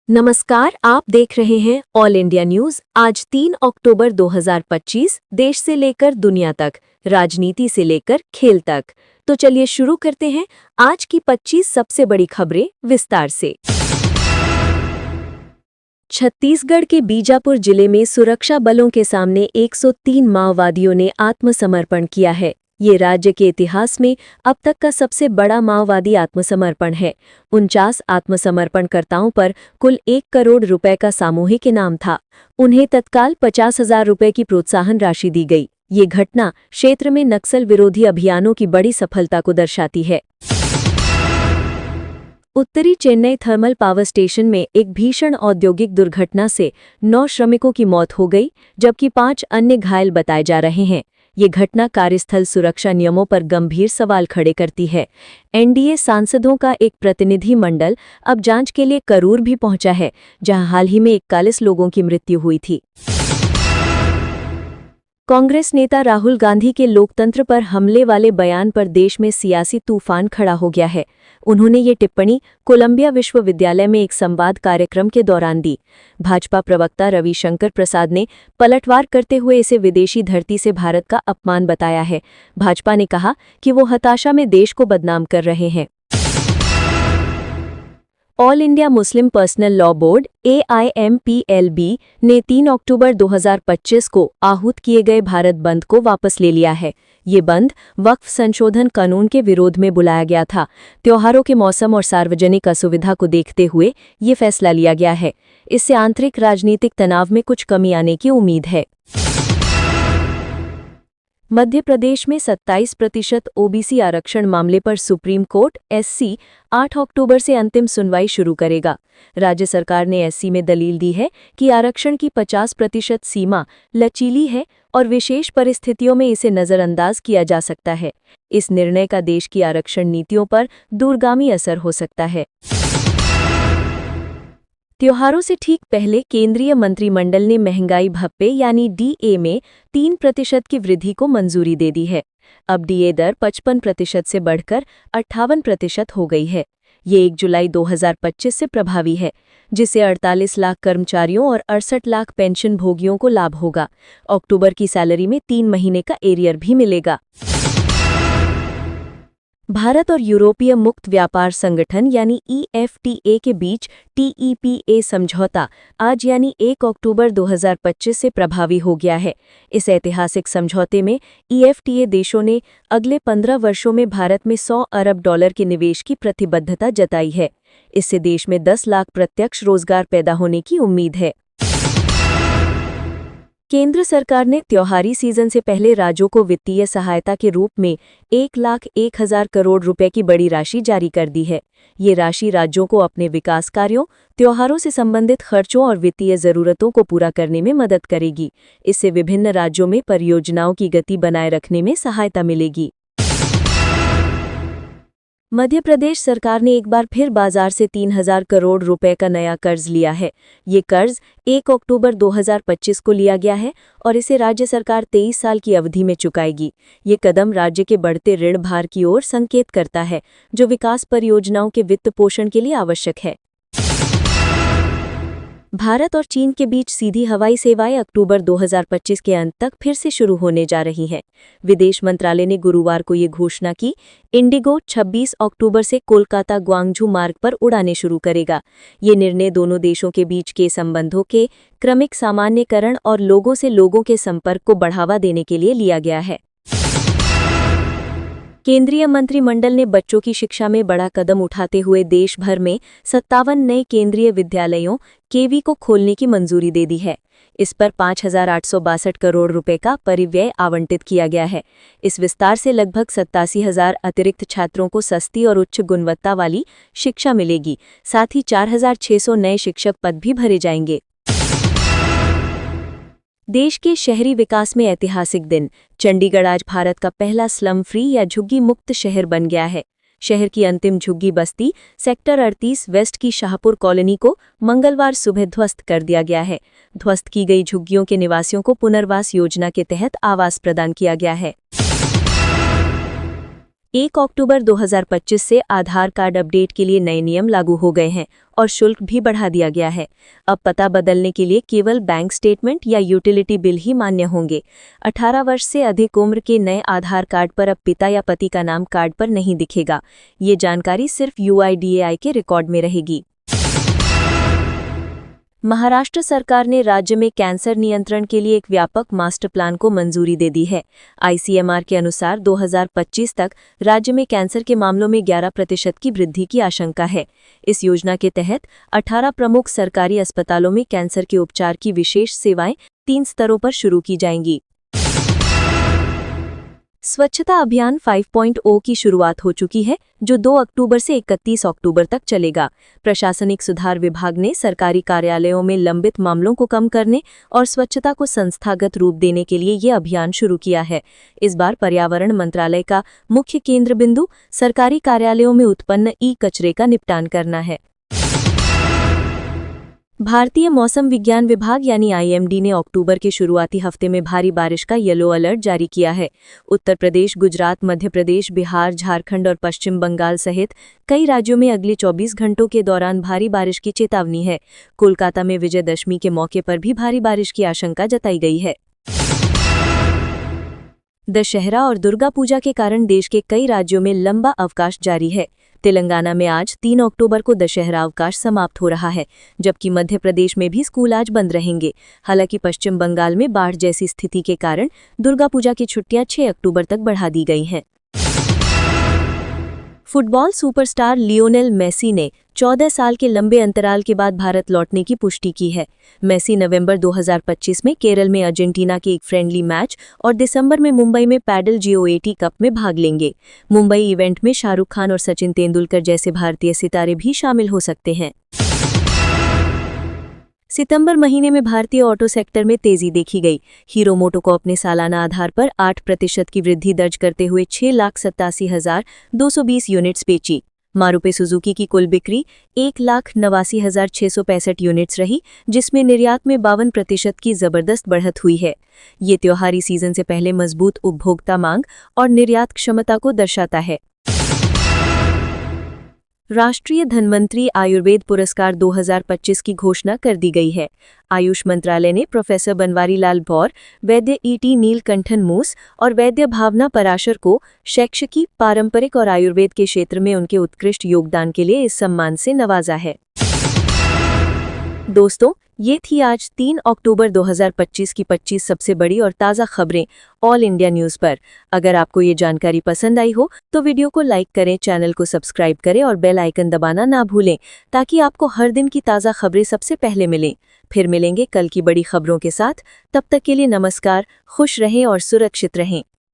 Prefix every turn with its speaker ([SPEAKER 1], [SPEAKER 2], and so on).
[SPEAKER 1] नमस्कार, आप देख रहे हैं ऑल इंडिया न्यूज। आज 3 अक्टूबर 2025 देश से लेकर दुनिया तक, राजनीति से लेकर खेल तक। तो चलिए शुरू करते हैं आज की 25 सबसे बड़ी खबरें विस्तार से। छत्तीसगढ़ के बीजापुर जिले में सुरक्षा बलों के सामने 103 माओवादियों ने आत्मसमर्पण किया है। ये राज्य के इतिहास में अब तक का सबसे बड़ा माओवादी आत्मसमर्पण है। 49 आत्मसमर्पणकर्ताओं पर कुल 1 करोड़ रुपए का सामूहिक इनाम था। उन्हें तत्काल 50,000 रुपए की प्रोत्साहन राशि दी गई। ये घटना क्षेत्र में नक्सल विरोधी अभियानों की बड़ी सफलता को दर्शाती है। उत्तरी चेन्नई थर्मल पावर स्टेशन में एक भीषण औद्योगिक दुर्घटना से 9 श्रमिकों की मौत हो गई, जबकि 5 अन्य घायल बताए जा रहे हैं। ये घटना कार्यस्थल सुरक्षा नियमों पर गंभीर सवाल खड़े करती है। एनडीए सांसदों का एक प्रतिनिधि मंडल अब जांच के लिए करूर भी पहुंचा है, जहां हाल ही में 41 लोगों की मृत्यु हुई थी। कांग्रेस नेता राहुल गांधी के लोकतंत्र पर हमले वाले बयान पर देश में सियासी तूफान खड़ा हो गया है। उन्होंने ये टिप्पणी कोलंबिया विश्वविद्यालय में एक संवाद कार्यक्रम के दौरान दी। भाजपा प्रवक्ता रविशंकर प्रसाद ने पलटवार करते हुए इसे विदेशी धरती से भारत का अपमान बताया है। भाजपा ने कहा कि वो हताशा में देश को बदनाम कर रहे हैं। All India Muslim personal law board AIMPLB ने 3 अक्टूबर 2025 को आहूत किए गए भारत बंद को वापस ले लिया है। ये बंद वक्फ संशोधन कानून के विरोध में बुलाया गया था। त्योहारों के मौसम और सार्वजनिक असुविधा को देखते हुए ये फैसला लिया गया है। इससे आंतरिक राजनीतिक तनाव में कुछ कमी आने की उम्मीद है। मध्य प्रदेश में 27% ओबीसी आरक्षण मामले पर सुप्रीम कोर्ट SC 8 अक्टूबर से अंतिम सुनवाई शुरू करेगा। राज्य सरकार ने SC में दलील दी है कि आरक्षण की 50% सीमा लचीली है और विशेष परिस्थितियों में इसे नज़रअंदाज किया जा सकता है। इस निर्णय का देश की आरक्षण नीतियों पर दूरगामी असर हो सकता है। त्योहारों से ठीक पहले केंद्रीय मंत्रिमंडल ने महंगाई भत्ते यानी DA में 3% की वृद्धि को मंजूरी दे दी है। अब DA दर 55% से बढ़कर 58% हो गई है। ये 1 जुलाई 2025 से प्रभावी है, जिससे 48 लाख कर्मचारियों और 68 लाख पेंशन भोगियों को लाभ होगा। अक्टूबर की सैलरी में 3 महीने का एरियर भी मिलेगा। भारत और यूरोपीय मुक्त व्यापार संगठन यानी EFTA के बीच TEPA समझौता आज यानी 1 अक्टूबर 2025 से प्रभावी हो गया है। इस ऐतिहासिक समझौते में EFTA देशों ने अगले 15 वर्षों में भारत में $100 अरब के निवेश की प्रतिबद्धता जताई है। इससे देश में 10 लाख प्रत्यक्ष रोजगार पैदा होने की उम्मीद है। केंद्र सरकार ने त्योहारी सीजन से पहले राज्यों को वित्तीय सहायता के रूप में 1,01,000 करोड़ रुपए की बड़ी राशि जारी कर दी है। ये राशि राज्यों को अपने विकास कार्यों, त्योहारों से संबंधित खर्चों और वित्तीय जरूरतों को पूरा करने में मदद करेगी। इससे विभिन्न राज्यों में परियोजनाओं की गति बनाए रखने में सहायता मिलेगी। मध्य प्रदेश सरकार ने एक बार फिर बाजार से 3,000 करोड़ रुपए का नया कर्ज लिया है। ये कर्ज 1 अक्टूबर 2025 को लिया गया है और इसे राज्य सरकार 23 साल की अवधि में चुकाएगी। ये कदम राज्य के बढ़ते ऋण भार की ओर संकेत करता है, जो विकास परियोजनाओं के वित्त पोषण के लिए आवश्यक है। भारत और चीन के बीच सीधी हवाई सेवाएं अक्टूबर 2025 के अंत तक फिर से शुरू होने जा रही हैं। विदेश मंत्रालय ने गुरुवार को ये घोषणा की। इंडिगो 26 अक्टूबर से कोलकाता ग्वांगझू मार्ग पर उड़ानें शुरू करेगा। ये निर्णय दोनों देशों के बीच के संबंधों के क्रमिक सामान्यकरण और लोगों से लोगों के संपर्क को बढ़ावा देने के लिए लिया गया है। केंद्रीय मंत्रिमंडल ने बच्चों की शिक्षा में बड़ा कदम उठाते हुए देश भर में 57 नए केंद्रीय विद्यालयों KV को खोलने की मंजूरी दे दी है। इस पर 5,862 करोड़ रुपए का परिव्यय आवंटित किया गया है। इस विस्तार से लगभग 87,000 अतिरिक्त छात्रों को सस्ती और उच्च गुणवत्ता वाली शिक्षा मिलेगी। साथ ही 4,600 नए शिक्षक पद भी भरे जाएंगे। देश के शहरी विकास में ऐतिहासिक दिन। चंडीगढ़ आज भारत का पहला स्लम फ्री या झुग्गी मुक्त शहर बन गया है। शहर की अंतिम झुग्गी बस्ती सेक्टर 38 वेस्ट की शाहपुर कॉलोनी को मंगलवार सुबह ध्वस्त कर दिया गया है। ध्वस्त की गई झुग्गियों के निवासियों को पुनर्वास योजना के तहत आवास प्रदान किया गया है। 1 अक्टूबर 2025 से आधार कार्ड अपडेट के लिए नए नियम लागू हो गए हैं और शुल्क भी बढ़ा दिया गया है। अब पता बदलने के लिए केवल बैंक स्टेटमेंट या यूटिलिटी बिल ही मान्य होंगे। 18 वर्ष से अधिक उम्र के नए आधार कार्ड पर अब पिता या पति का नाम कार्ड पर नहीं दिखेगा। ये जानकारी सिर्फ UIDAI के रिकॉर्ड में रहेगी। महाराष्ट्र सरकार ने राज्य में कैंसर नियंत्रण के लिए एक व्यापक मास्टर प्लान को मंजूरी दे दी है। ICMR के अनुसार 2025 तक राज्य में कैंसर के मामलों में 11% की वृद्धि की आशंका है। इस योजना के तहत 18 प्रमुख सरकारी अस्पतालों में कैंसर के उपचार की विशेष सेवाएं 3 स्तरों पर शुरू की जाएंगी। स्वच्छता अभियान 5.0 की शुरुआत हो चुकी है, जो 2 अक्टूबर से 31 अक्टूबर तक चलेगा। प्रशासनिक सुधार विभाग ने सरकारी कार्यालयों में लंबित मामलों को कम करने और स्वच्छता को संस्थागत रूप देने के लिए ये अभियान शुरू किया है। इस बार पर्यावरण मंत्रालय का मुख्य केंद्र बिंदु सरकारी कार्यालयों में उत्पन्न ई-कचरे का निपटान करना है। भारतीय मौसम विज्ञान विभाग यानी IMD ने अक्टूबर के शुरुआती हफ्ते में भारी बारिश का येलो अलर्ट जारी किया है। उत्तर प्रदेश, गुजरात, मध्य प्रदेश, बिहार, झारखंड और पश्चिम बंगाल सहित कई राज्यों में अगले 24 घंटों के दौरान भारी बारिश की चेतावनी है। कोलकाता में विजयदशमी के मौके पर भी भारी बारिश की आशंका जताई गई है। दशहरा और दुर्गा पूजा के कारण देश के कई राज्यों में लंबा अवकाश जारी है। तेलंगाना में आज 3 अक्टूबर को दशहरा अवकाश समाप्त हो रहा है, जबकि मध्य प्रदेश में भी स्कूल आज बंद रहेंगे। हालांकि पश्चिम बंगाल में बाढ़ जैसी स्थिति के कारण दुर्गा पूजा की छुट्टियां 6 अक्टूबर तक बढ़ा दी गई हैं। फुटबॉल सुपरस्टार लियोनेल मेसी ने 14 साल के लंबे अंतराल के बाद भारत लौटने की पुष्टि की है। मेसी नवंबर 2025 में केरल में अर्जेंटीना के एक फ्रेंडली मैच और दिसंबर में मुंबई में पैडल GOAT कप में भाग लेंगे। मुंबई इवेंट में शाहरुख खान और सचिन तेंदुलकर जैसे भारतीय सितारे भी शामिल हो सकते हैं। सितंबर महीने में भारतीय ऑटो सेक्टर में तेजी देखी गई। हीरो मोटो को अपने सालाना आधार पर 8% की वृद्धि दर्ज करते हुए 6,87,220 यूनिट्स बेची। मारुति सुजुकी की कुल बिक्री 1,89,665 यूनिट्स रही, जिसमें निर्यात में 52% की जबरदस्त बढ़त हुई है। ये त्योहारी सीजन से पहले मजबूत उपभोक्ता मांग और निर्यात क्षमता को दर्शाता है। राष्ट्रीय धन्वंतरी आयुर्वेद पुरस्कार 2025 की घोषणा कर दी गई है। आयुष मंत्रालय ने प्रोफेसर बनवारी लाल बौर, वैद्य ET नीलकंठन मूस और वैद्य भावना पराशर को शैक्षिकी, पारंपरिक और आयुर्वेद के क्षेत्र में उनके उत्कृष्ट योगदान के लिए इस सम्मान से नवाजा है। दोस्तों, ये थी आज 3 अक्टूबर 2025 की 25 सबसे बड़ी और ताज़ा खबरें ऑल इंडिया न्यूज़ पर। अगर आपको ये जानकारी पसंद आई हो तो वीडियो को लाइक करें, चैनल को सब्सक्राइब करें और बेल आइकन दबाना ना भूलें, ताकि आपको हर दिन की ताज़ा खबरें सबसे पहले मिलें। फिर मिलेंगे कल की बड़ी खबरों के साथ। तब तक के लिए नमस्कार, खुश रहें और सुरक्षित रहें।